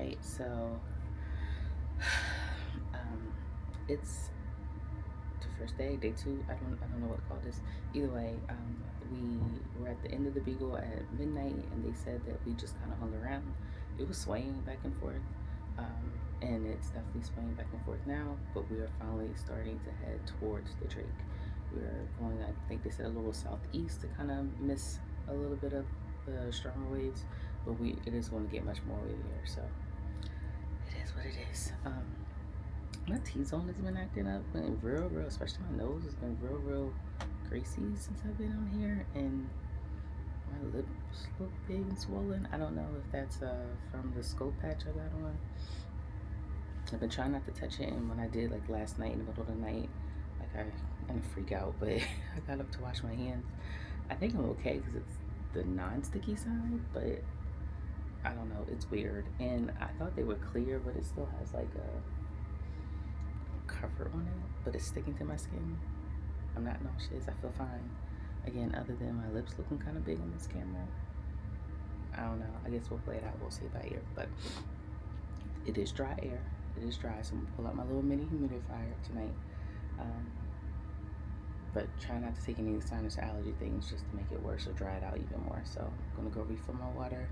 right, so it's the first day 2. I don't know what to call this. Either way, we were at the end of the Beagle at midnight, and they said that we just kind of hung around. It was swaying back and forth, and it's definitely swaying back and forth now. But we are finally starting to head towards the Drake. We're going, I think they said, a little southeast to kind of miss a little bit of the stronger waves, but it is going to get much more wavier. So it is what it is. My T-zone has been acting up, been real, especially my nose has been real greasy since I've been on here, and my lips look big and swollen. I don't know if that's from the scope patch I got on. I've been trying not to touch it, and when I did, like last night in the middle of the night, like I didn't freak out, but I got up to wash my hands. I think I'm okay because it's the non-sticky side, but I don't know, it's weird. And I thought they were clear, but it still has like a cover on it, but it's sticking to my skin. I'm not nauseous, I feel fine. Again, other than my lips looking kind of big on this camera. I don't know, I guess we'll play it out, we'll see by ear. But it is dry air, it is dry, so I'm gonna pull out my little mini humidifier tonight. But try not to take any sinus or allergy things just to make it worse or dry it out even more. So I'm gonna go refill my water,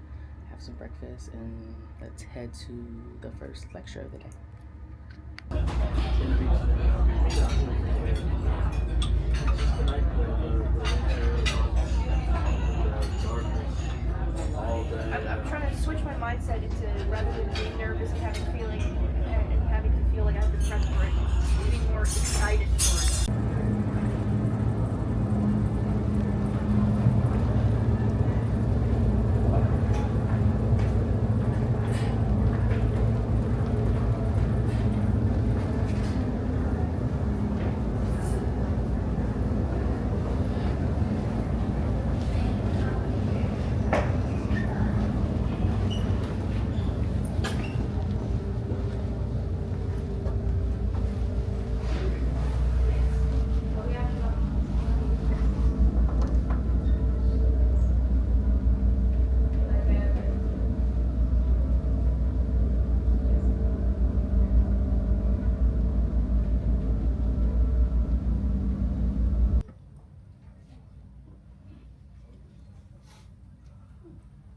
have some breakfast, and let's head to the first lecture of the day. I'm trying to switch my mindset into, rather than being nervous and having to feel like I have to prep for it, being more excited for it.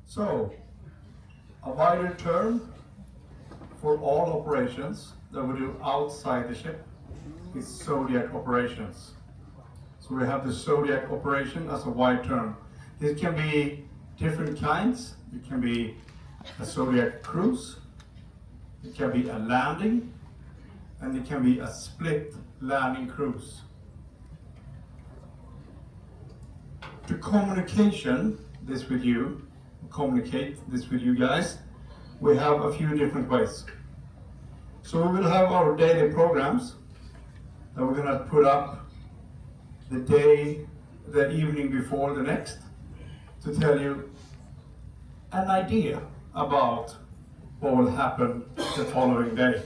So, a wider term for all operations that we do outside the ship is Zodiac operations. So we have the Zodiac operation as a wide term. This can be different kinds. It can be a Zodiac cruise, it can be a landing, and it can be a split landing cruise. To communicate this with you guys, we have a few different ways. So we will have our daily programs that we're gonna put up the evening before the next, to tell you an idea about what will happen the following day.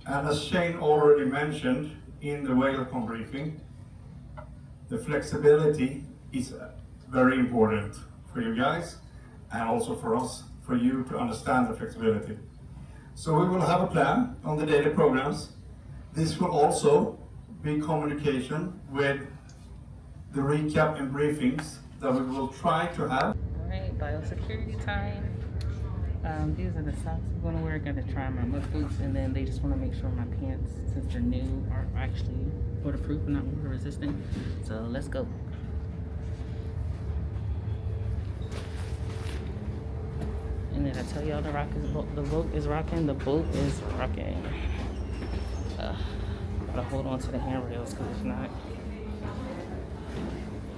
And as Shane already mentioned in the WhaleCon briefing, the flexibility is very important for you guys, and also for us, for you to understand the flexibility. So we will have a plan on the daily programs. This will also be communication with the recap and briefings that we will try to have. All right, biosecurity time. These are the socks I'm gonna wear. Gonna try my mud boots, and then they just want to make sure my pants, since they're new, are actually waterproof and not water resistant. So let's go. And then I tell y'all the boat is rocking. Gotta hold on to the handrails, because if not,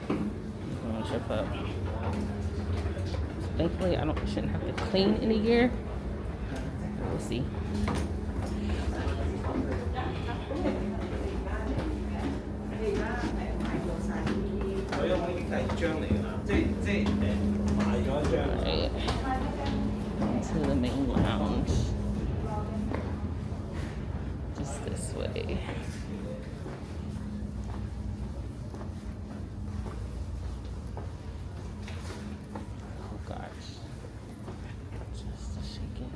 you're gonna trip up. Thankfully, I shouldn't have to clean in a year. We'll see. Alright. To the main lounge. Just this way. Oh gosh. Just shaking.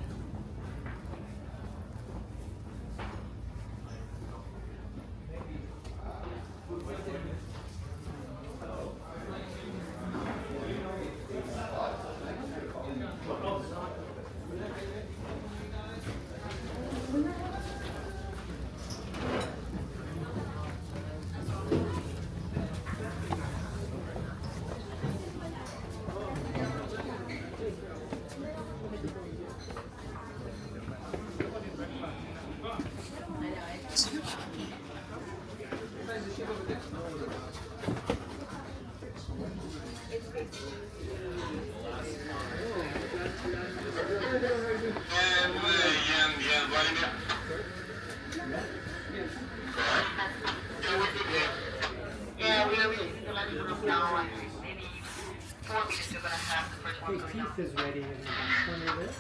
Okay, Keith is ready in the corner there.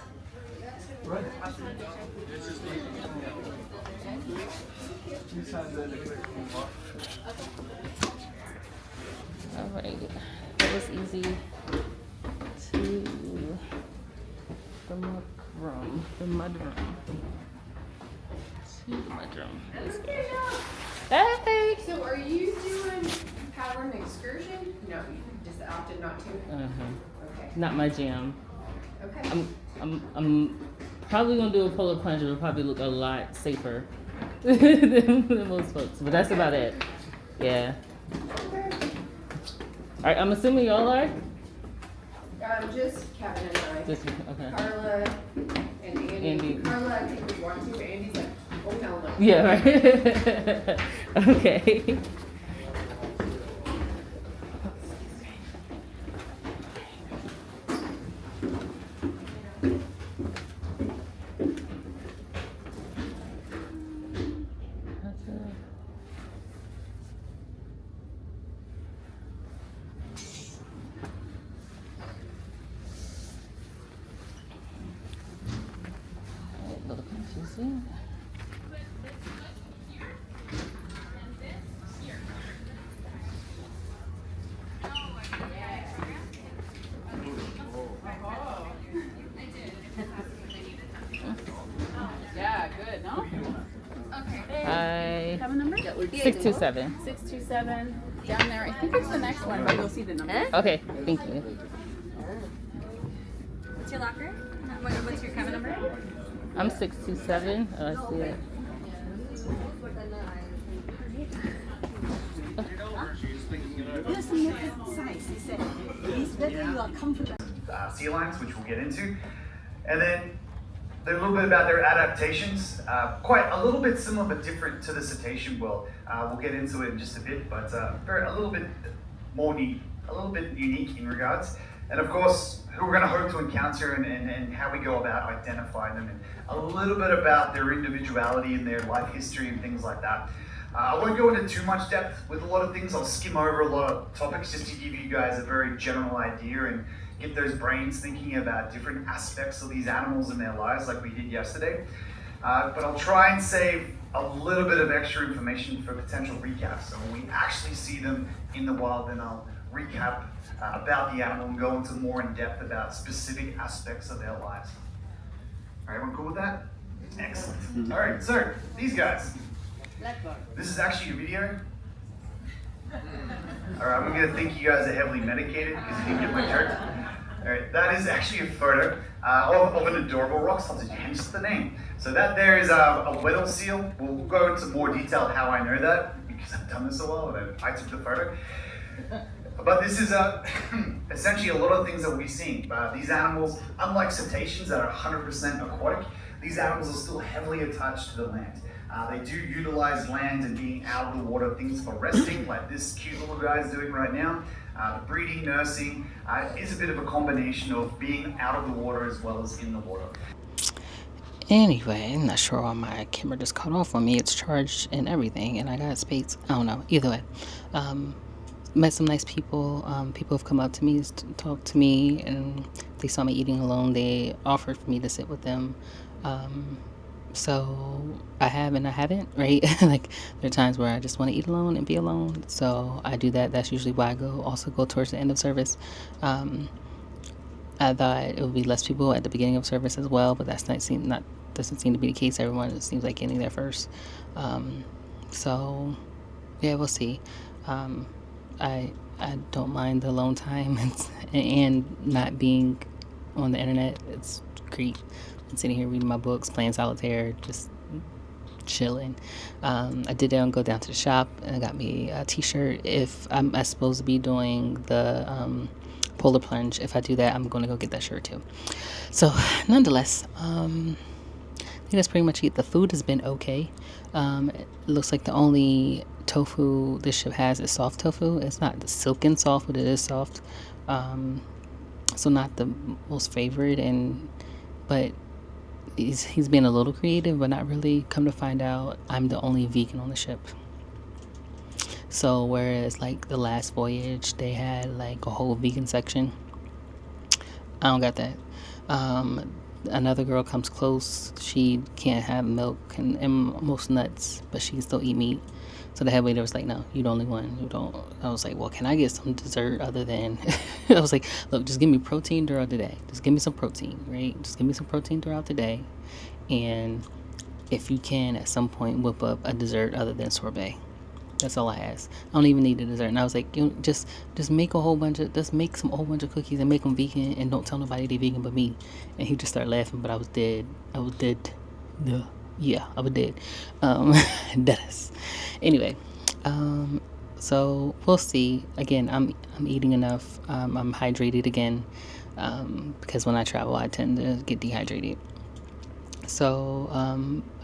Right. You signed the declaration. All right, that was easy. To the mud room. To the mudroom. Let's go. Hey. So are you doing power and excursion? No, you just opted not to? Okay. Not my jam. Okay. I'm probably gonna do a polar plunge. It'll probably look a lot safer than most folks, but that's about it. Yeah. Okay. All right. I'm assuming y'all are. Just Kevin and I. Just okay. Carla and Andy. Andy. Carla, I think we want to, but Andy's like, oh hell no. Yeah. Right. Okay. A little confusing. Yeah, good, no? Hi. Have a number? 627. 627 down there. I think it's the next one, but you'll see the number. Okay. Thank you. What's your locker? What's your cabin number? I'm 627. Oh, I see it. Sea lions, which we'll get into, and then a little bit about their adaptations. Quite a little bit similar but different to the cetacean world. We'll get into it in just a bit, but a little bit more neat, a little bit unique in regards. And of course, who we're going to hope to encounter and how we go about identifying them, and a little bit about their individuality and their life history and things like that. I won't go into too much depth with a lot of things. I'll skim over a lot of topics just to give you guys a very general idea and get those brains thinking about different aspects of these animals in their lives like we did yesterday. But I'll try and save a little bit of extra information for potential recaps. So when we actually see them in the wild, then I'll recap about the animal and go into more in depth about specific aspects of their lives. All right, everyone cool with that? Excellent. All right, so these guys. This is actually a video. All right, I'm gonna think you guys are heavily medicated because you didn't get my joke. All right, that is actually a photo of an adorable rock sausage, hence the name. So that there is a Weddell seal. We'll go into more detail how I know that because I've done this a while and I took the photo. But this is essentially a lot of things that we've seen. These animals, unlike cetaceans that are 100% aquatic, these animals are still heavily attached to the land. They do utilize land and being out of the water, things for resting, like this cute little guy is doing right now. The breeding, nursing is a bit of a combination of being out of the water as well as in the water. Anyway, I'm not sure why my camera just cut off on me. It's charged and everything, and I got space. I don't know. Either way, met some nice people. People have come up to me, talked to me, and they saw me eating alone. They offered for me to sit with them. So I have and I haven't, right? Like there are times where I just want to eat alone and be alone. So I do that. That's usually why I also go towards the end of service. I thought it would be less people at the beginning of service as well, but doesn't seem to be the case. Everyone seems like getting there first. So yeah, we'll see. I don't mind the alone time and not being on the internet. It's great. I'm sitting here reading my books, playing solitaire, just chilling. I did go down to the shop and I got me a t-shirt. If I'm supposed to be doing the polar plunge, if I do that, I'm going to go get that shirt too. So nonetheless, I think that's pretty much it. The food has been okay. It looks like the only tofu this ship has is soft tofu. It's not the silken soft, but it is soft. So not the most favorite, but he's been a little creative, but not really. Come to find out, I'm the only vegan on the ship. So whereas like the last voyage, they had like a whole vegan section, I don't got that. Another girl comes close. She can't have milk and most nuts, but she can still eat meat. So the head waiter was like, no, you're the only one who don't. I was like, well, can I get some dessert other than. I was like, look, just give me protein throughout the day. Just give me some protein, right? Just give me some protein throughout the day. And if you can, at some point, whip up a dessert other than sorbet. That's all I asked. I don't even need a dessert. And I was like, just make a whole bunch of, just make some whole bunch of cookies and make them vegan and don't tell nobody they vegan but me. And he just started laughing, but I was dead. Yeah, I was dead. Deadass. Anyway, so we'll see. Again, I'm eating enough. I'm hydrated again, because when I travel, I tend to get dehydrated. So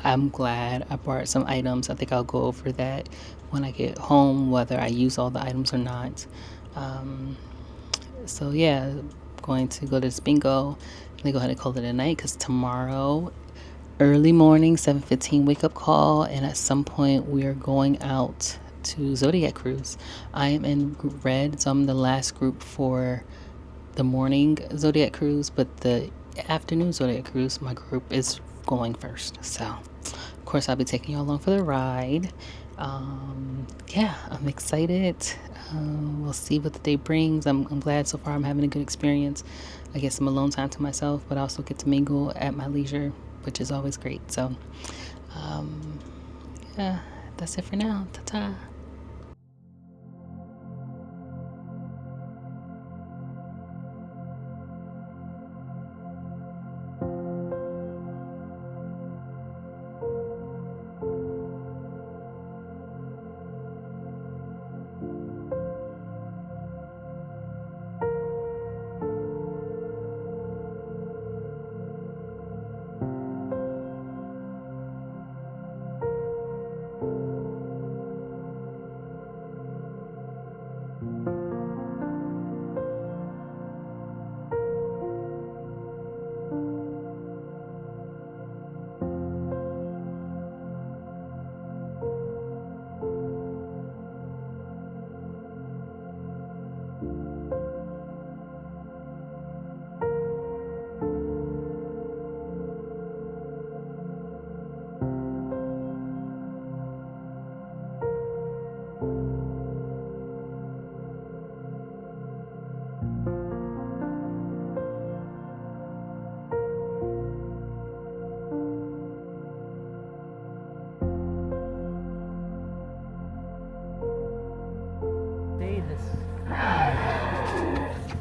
I'm glad I brought some items. I think I'll go over that when I get home, whether I use all the items or not. So yeah, going to go to this bingo. I'm gonna go ahead and call it a night because tomorrow, early morning, 7:15 wake up call, and at some point we are going out to Zodiac Cruise. I am in group red, so I'm the last group for the morning Zodiac Cruise, but the afternoon Zodiac Cruise, my group is going first. So, of course, I'll be taking you along for the ride. Yeah, I'm excited. We'll see what the day brings. I'm glad so far I'm having a good experience. I get some alone time to myself, but I also get to mingle at my leisure, which is always great. So, yeah, that's it for now. Ta-ta.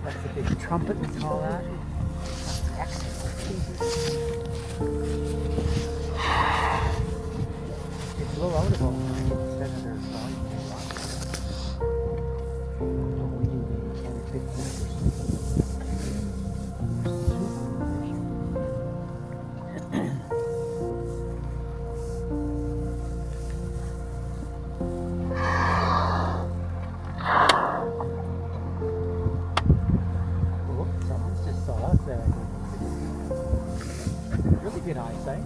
That's the big trumpet we call that. That's excellent. It's a little audible. Senator we do the 10 or 15%. Really good eyesight.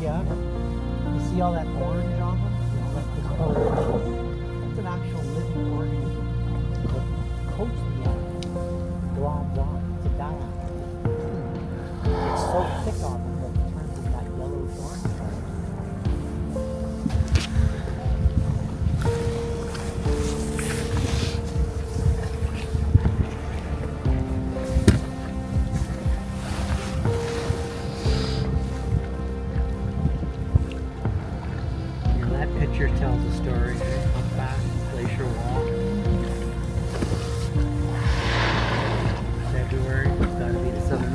Yeah. You see all that orange on them? That's an actual living organism that coats the animal, globs on. It's a diaphragm. It's so thick on them that it turns into that yellowish orange. Picture tells a story. Humpback, glacier walk. February, it's got to be the southern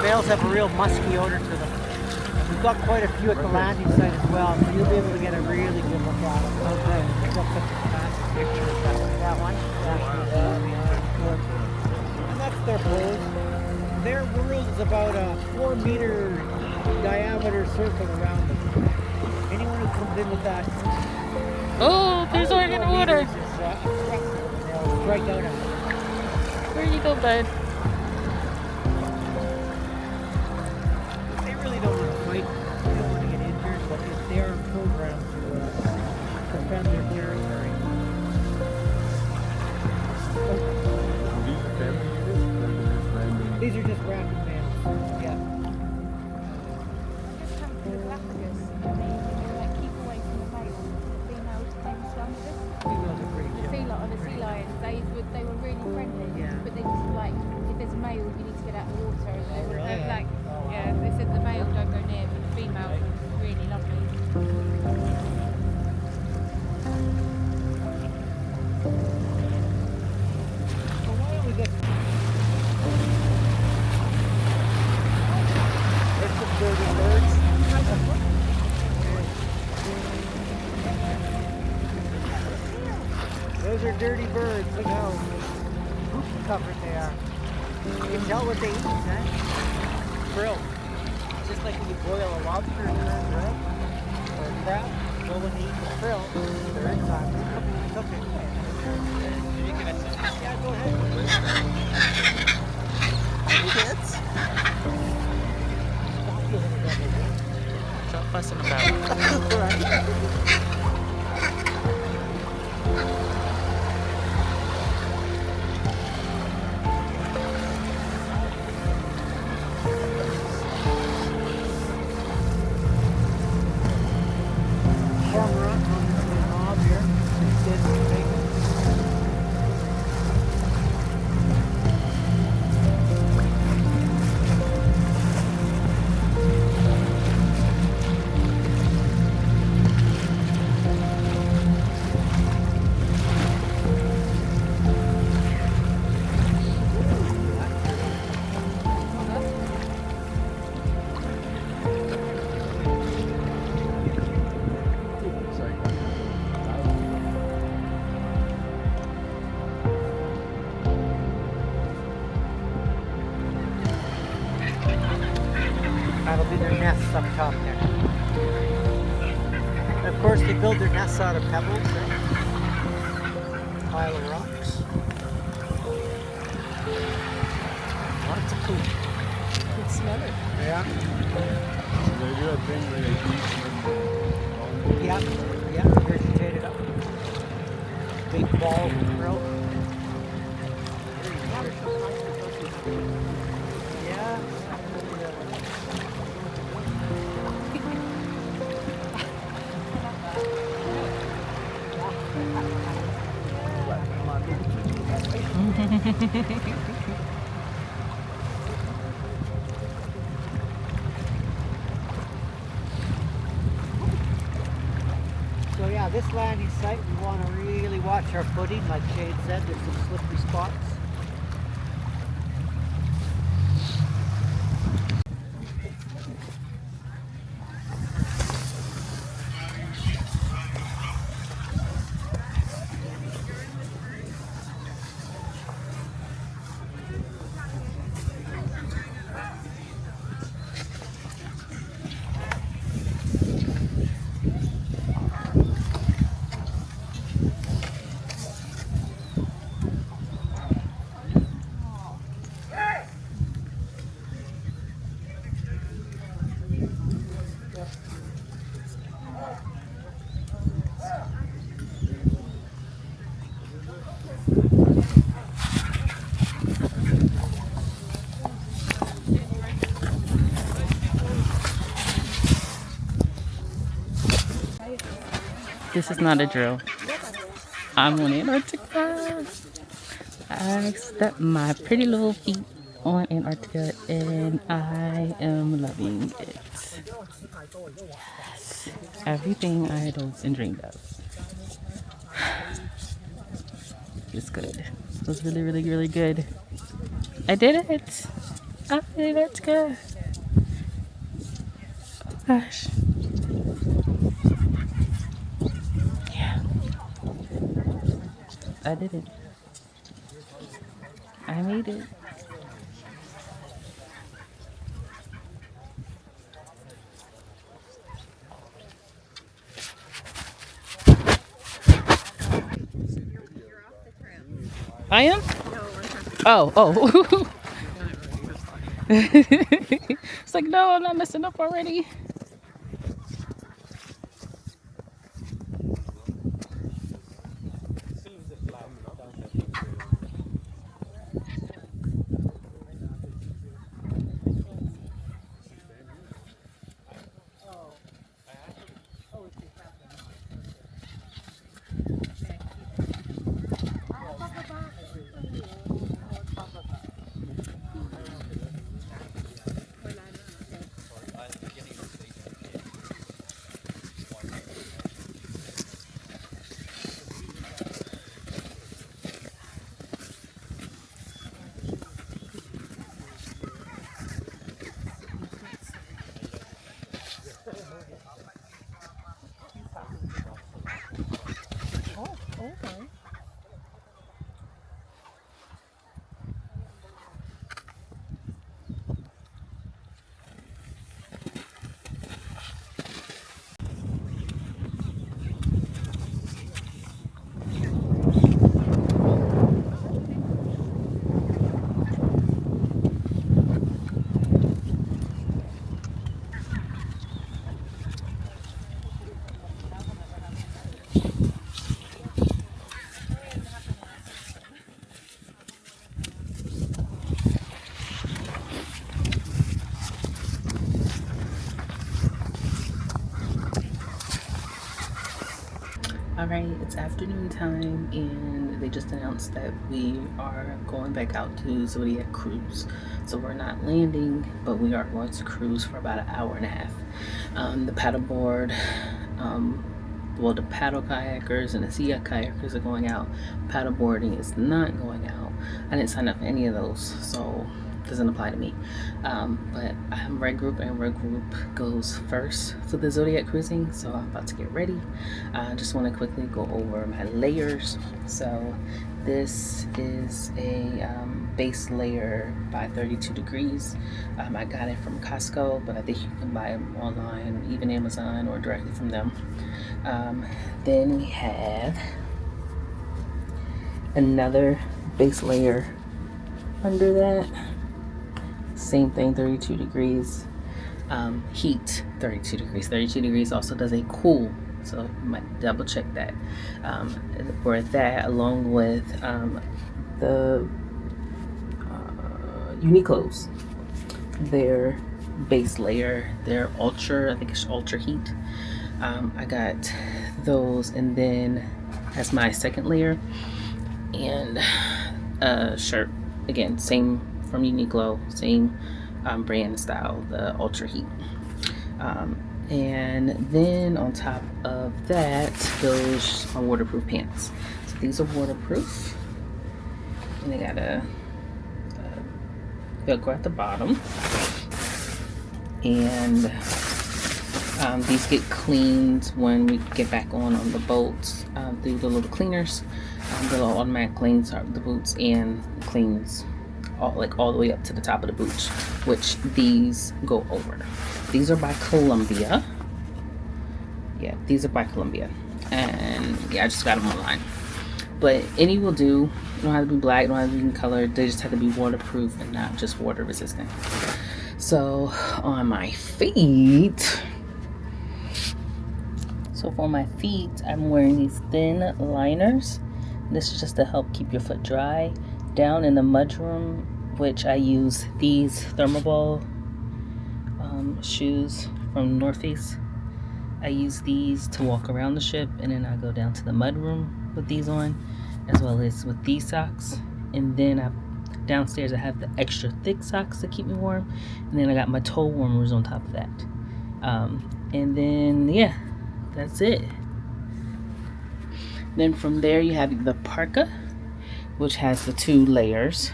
males have a real musky odor to them. We've got quite a few at the landing site as well, so you'll be able to get a really good look at them. Okay. They'll put the fancy picture of that one. And that's their pose. Their world is about a 4-meter diameter circle around them. Anyone who comes in with that. Oh, there's our in the water. They'll strike out at them. Where you go, bud? They really don't want to fight. They don't want to get injured, but if they are programmed to defend their territory. These are just random males. Yeah. Just come to the Galapagos and they like keep away from the males. The females came along with us. Females are pretty The chill. sea lions, they were really friendly. Yeah. But they just like, if there's a male, you need to get out of the water. And they were Really? like, yeah, they said the male don't go near, but the female was really lovely. Well, why don't we get... There's some dirty birds. Those are dirty birds. Look how poopy covered they are. You can tell what they eat, huh? Krill. Just like when you boil a lobster and turns red, or a crab. Well, when they eat the krill, their enzymes cook it. Yeah, go ahead. Kids? Stop fussing about it. Cormorant on this little knob here. Dead penguin. That'll be their nests up top there. And of course, they build their nests out of pebbles, right? Pile of rocks. Lots of poop. You can smell it. Yeah. They do a thing where they eat Yeah. Yeah. Regurgitate it up. Big ball of krill. Very nutritious. Yeah. So yeah, this landing site, we want to really watch our footing. Like Shane said, there's some slippery spots. This is not a drill. I'm on Antarctica. I stepped my pretty little feet on Antarctica and I am loving it. Yes. Everything I had hoped and dreamed of. It's good. It was really, really, really good. I did it. Antarctica. Oh gosh. Yeah, I did it. I made it. I am? Oh, oh. It's like, no, I'm not messing up already. All right, it's afternoon time, and they just announced that we are going back out to Zodiac Cruise. So we're not landing, but we are going to cruise for about an hour and a half. The paddleboard, well, the paddle kayakers and the sea kayakers are going out. Paddleboarding is not going out. I didn't sign up for any of those, so doesn't apply to me. But I'm Red Group, and Red Group goes first for the Zodiac cruising, so I'm about to get ready. I just want to quickly go over my layers. So this is a base layer by 32 degrees. I got it from Costco, but I think you can buy them online, even Amazon, or directly from them. Then we have another base layer under that. Same thing, 32 degrees. Heat, 32 degrees. 32 degrees also does a cool, so you might double check that. For that, along with the Uniqlo's, their base layer, their ultra, I think it's ultra heat. I got those, and then as my second layer, and a shirt, again, same from Uniqlo, same brand and style, the ultra heat. And then on top of that goes my waterproof pants. So these are waterproof, and they got a Velcro at the bottom, and these get cleaned when we get back on the boats through the little cleaners. The little automatic cleans the boots and cleans all the way up to the top of the boots, which these go over. These are by Columbia. Yeah, these are by Columbia, and yeah, I just got them online. But any will do. You don't have to be black, don't have to be colored. They just have to be waterproof and not just water resistant. So on my feet. So for my feet, I'm wearing these thin liners. This is just to help keep your foot dry. Down in the mudroom, which I use these thermoball shoes from North Face. I use these to walk around the ship, and then I go down to the mudroom with these on, as well as with these socks. And then downstairs I have the extra thick socks to keep me warm, and then I got my toe warmers on top of that. And then yeah, that's it. Then from there you have the parka, which has the 2 layers.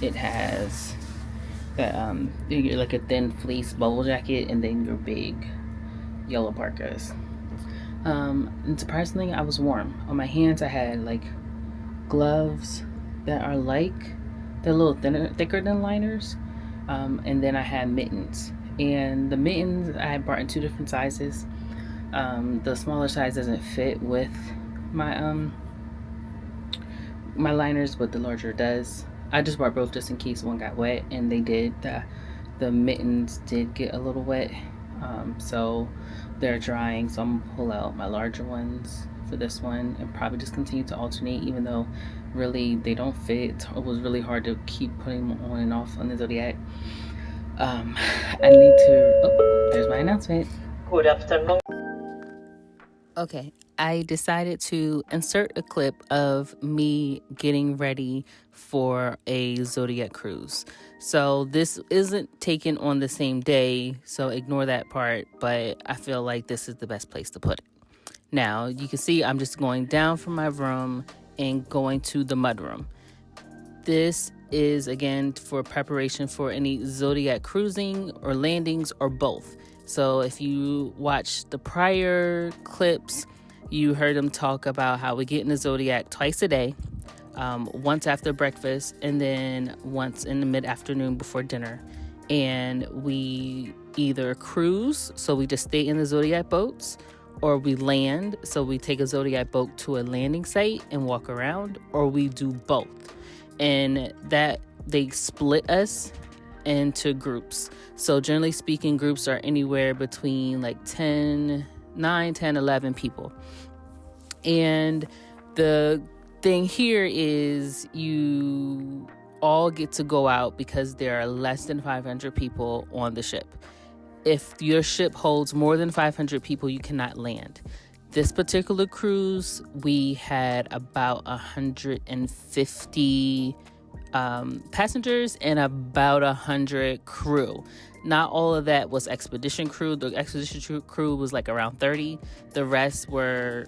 It has You get like a thin fleece bubble jacket, and then your big yellow parkas. And surprisingly, I was warm. On my hands, I had like gloves that are like they're a little thicker than liners, and then I had mittens. And the mittens I had brought in two different sizes. The smaller size doesn't fit with my my liners, but the larger does. I just bought both just in case one got wet, and they did. The mittens did get a little wet, so they're drying. So I'm gonna pull out my larger ones for this one and probably just continue to alternate, even though really they don't fit. It was really hard to keep putting them on and off on the Zodiac. I need to. Oh, there's my announcement. Good afternoon. Okay, I decided to insert a clip of me getting ready for a Zodiac cruise. So this isn't taken on the same day, so ignore that part, but I feel like this is the best place to put it. Now, you can see I'm just going down from my room and going to the mudroom. This is, again, for preparation for any Zodiac cruising or landings or both. So if you watch the prior clips, you heard them talk about how we get in the Zodiac twice a day, once after breakfast and then once in the mid-afternoon before dinner. And we either cruise, so we just stay in the Zodiac boats, or we land, so we take a Zodiac boat to a landing site and walk around, or we do both. And that they split us into groups. So generally speaking, groups are anywhere between like 10, 11 people. And the thing here is you all get to go out because there are less than 500 people on the ship. If your ship holds more than 500 people, you cannot land. This particular cruise, we had about 150 passengers and about 100 crew. Not all of that was expedition crew. The expedition crew was like around 30. The rest were,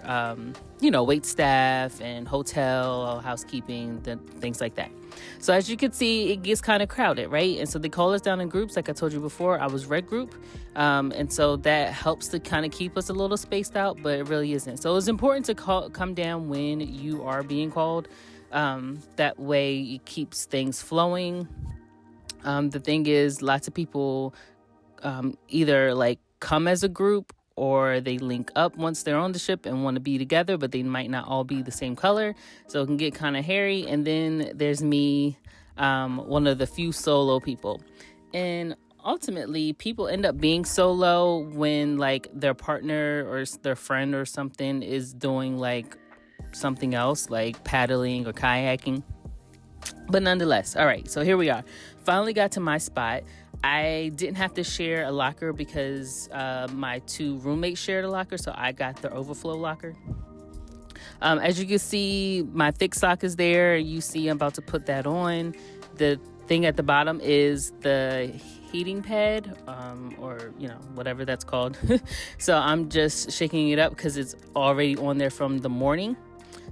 wait staff and hotel, housekeeping, things like that. So as you can see, it gets kind of crowded, right? And so they call us down in groups. Like I told you before, I was red group. And so that helps to kind of keep us a little spaced out, but it really isn't. So it's important to come down when you are being called. That way it keeps things flowing. The thing is, lots of people either like come as a group or they link up once they're on the ship and want to be together, but they might not all be the same color. So it can get kind of hairy. And then there's me, one of the few solo people. And ultimately, people end up being solo when like their partner or their friend or something is doing like something else, like paddling or kayaking. But nonetheless, all right, so here we are. Finally got to my spot. I didn't have to share a locker because my two roommates shared a locker, so I got the overflow locker. As you can see, my thick sock is there. You see I'm about to put that on. The thing at the bottom is the heating pad, or whatever that's called. So I'm just shaking it up because it's already on there from the morning.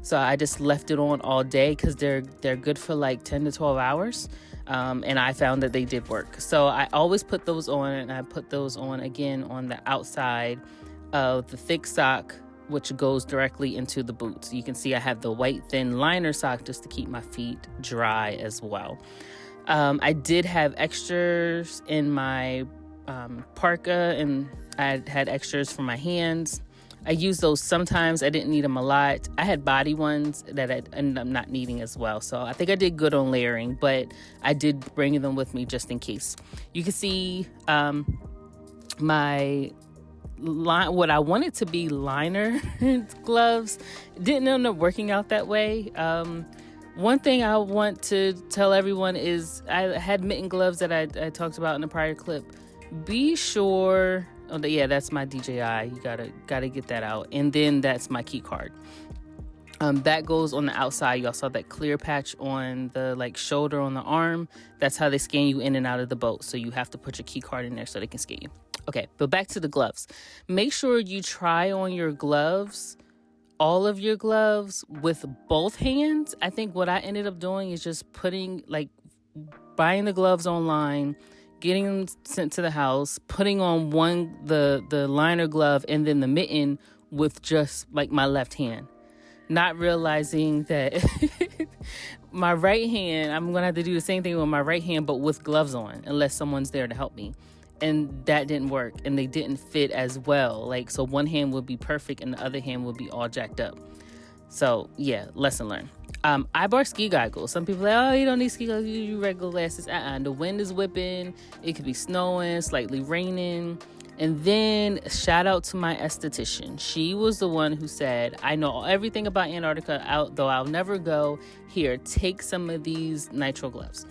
So I just left it on all day because they're good for like 10 to 12 hours. And I found that they did work. So I always put those on, and I put those on again on the outside of the thick sock, which goes directly into the boots. You can see I have the white thin liner sock just to keep my feet dry as well. I did have extras in my parka, and I had extras for my hands. I use those sometimes. I didn't need them a lot. I had body ones that I ended up not needing as well. So I think I did good on layering, but I did bring them with me just in case. You can see my what I wanted to be liner gloves didn't end up working out that way. One thing I want to tell everyone is I had mitten gloves that I talked about in the prior clip. Be sure... Oh, yeah, that's my DJI. You gotta get that out. And then that's my key card. That goes on the outside. You also saw that clear patch on the like shoulder on the arm. That's how they scan you in and out of the boat. So you have to put your key card in there so they can scan you. Okay, but back to the gloves. Make sure you try on your gloves, all of your gloves with both hands. I think what I ended up doing is just putting like buying the gloves online, getting them sent to the house, putting on the liner glove and then the mitten with just like my left hand, not realizing that my right hand, I'm going to have to do the same thing with my right hand, but with gloves on, unless someone's there to help me. And that didn't work, and they didn't fit as well. Like, so one hand would be perfect and the other hand would be all jacked up. So yeah, lesson learned. I bought ski goggles. Some people are like, oh, you don't need ski goggles, you use regular glasses. The wind is whipping, it could be snowing, slightly raining. And then shout out to my esthetician. She was the one who said, I know everything about Antarctica, though I'll never go. Here, take some of these nitrile gloves.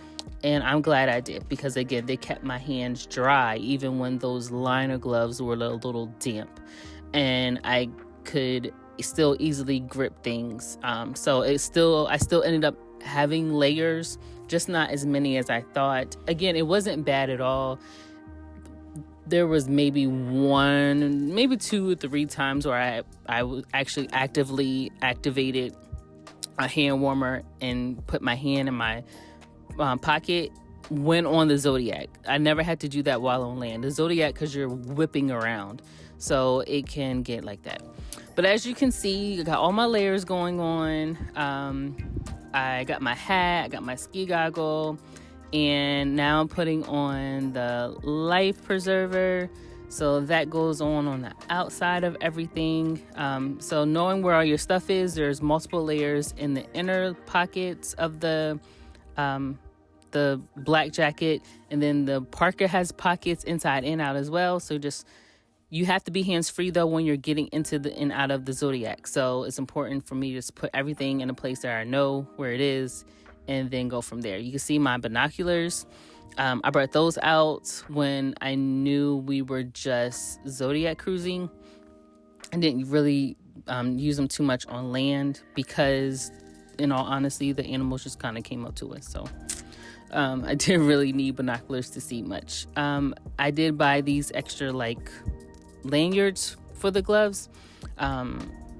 And I'm glad I did, because again, they kept my hands dry even when those liner gloves were a little damp, and I could still easily grip things. So I still ended up having layers, just not as many as I thought. Again, it wasn't bad at all. There was maybe 2 or 3 times where I was actually actively activated a hand warmer and put my hand in my pocket when on the Zodiac. I never had to do that while on land. The Zodiac, because you're whipping around, so it can get like that. But as you can see, I got all my layers going on. I got my hat, I got my ski goggle, and now I'm putting on the life preserver. So that goes on the outside of everything. So knowing where all your stuff is, there's multiple layers in the inner pockets of the black jacket, and then the parka has pockets inside and out as well. So you have to be hands-free though when you're getting into the and out of the Zodiac. So it's important for me to just put everything in a place that I know where it is, and then go from there. You can see my binoculars. I brought those out when I knew we were just Zodiac cruising. I didn't really use them too much on land because, in all honesty, the animals just kind of came up to us. So I didn't really need binoculars to see much. I did buy these extra lanyards for the gloves.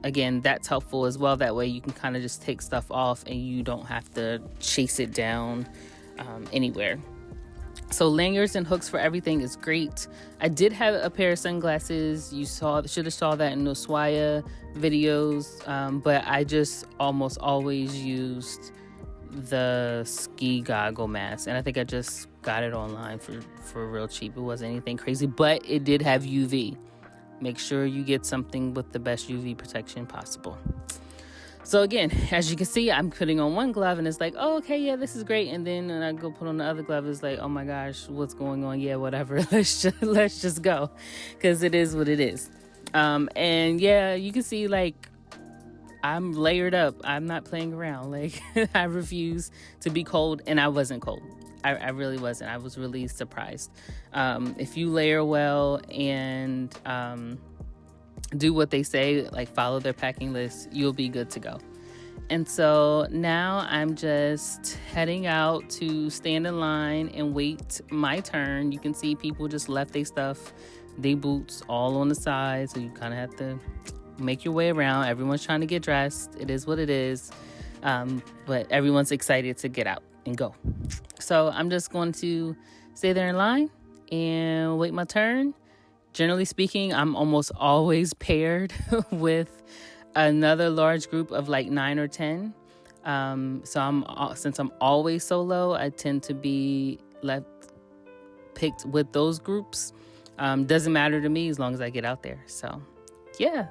Again, that's helpful as well. That way you can kind of just take stuff off and you don't have to chase it down anywhere. So lanyards and hooks for everything is great. I did have a pair of sunglasses. You should have saw that in those Swaya videos, but I just almost always used the ski goggle mask, and I think I just got it online for real cheap. It wasn't anything crazy, but it did have UV. Make sure you get something with the best UV protection possible. So again, as you can see, I'm putting on one glove and it's like, oh, okay, yeah, this is great. And then when I go put on the other glove, it's like, oh my gosh, what's going on? Yeah, whatever. Let's just go, because it is what it is. And yeah, you can see I'm layered up. I'm not playing around. I refuse to be cold, and I wasn't cold. I really wasn't. I was really surprised. If you layer well and do what they say, follow their packing list, you'll be good to go. And so now I'm just heading out to stand in line and wait my turn. You can see people just left their stuff, their boots all on the side, so you kind of have to make your way around. Everyone's trying to get dressed. It is what it is. But everyone's excited to get out and go. So I'm just going to stay there in line and wait my turn. Generally speaking, I'm almost always paired with another large group of 9 or 10. So since I'm always solo, I tend to be picked with those groups. Doesn't matter to me as long as I get out there. So yeah.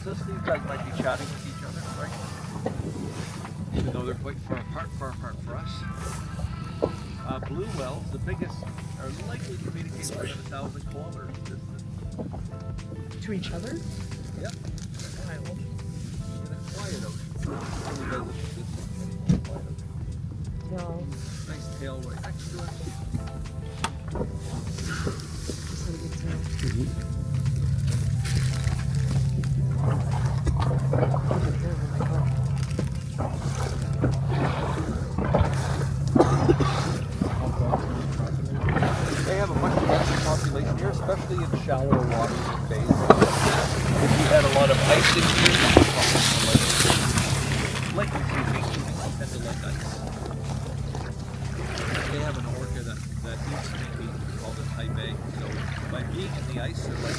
these guys might be chatting with each other, right? Even though they're quite far apart for us. Blue whales, the biggest, are likely communicating within 1,000 kilometers distance. To each other? Yep. Wow. In a quiet ocean. Really does exist in a quiet ocean. Well, Nice tail right next to us. just a good tail. They have a much denser population here, especially in shallower waters and bays. If you had a lot of ice in here, like you see big humans tend to like ice. They have an orca that eats maybe called a high bay. So by being in the ice, they're like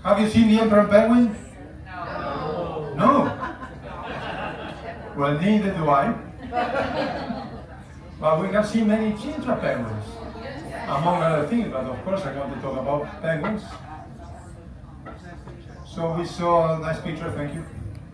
Have you seen the emperor penguin? No. No? Well, neither do I. But we have seen many chimpanzee penguins, among other things, but of course I want to talk about penguins. So we saw a nice picture, thank you.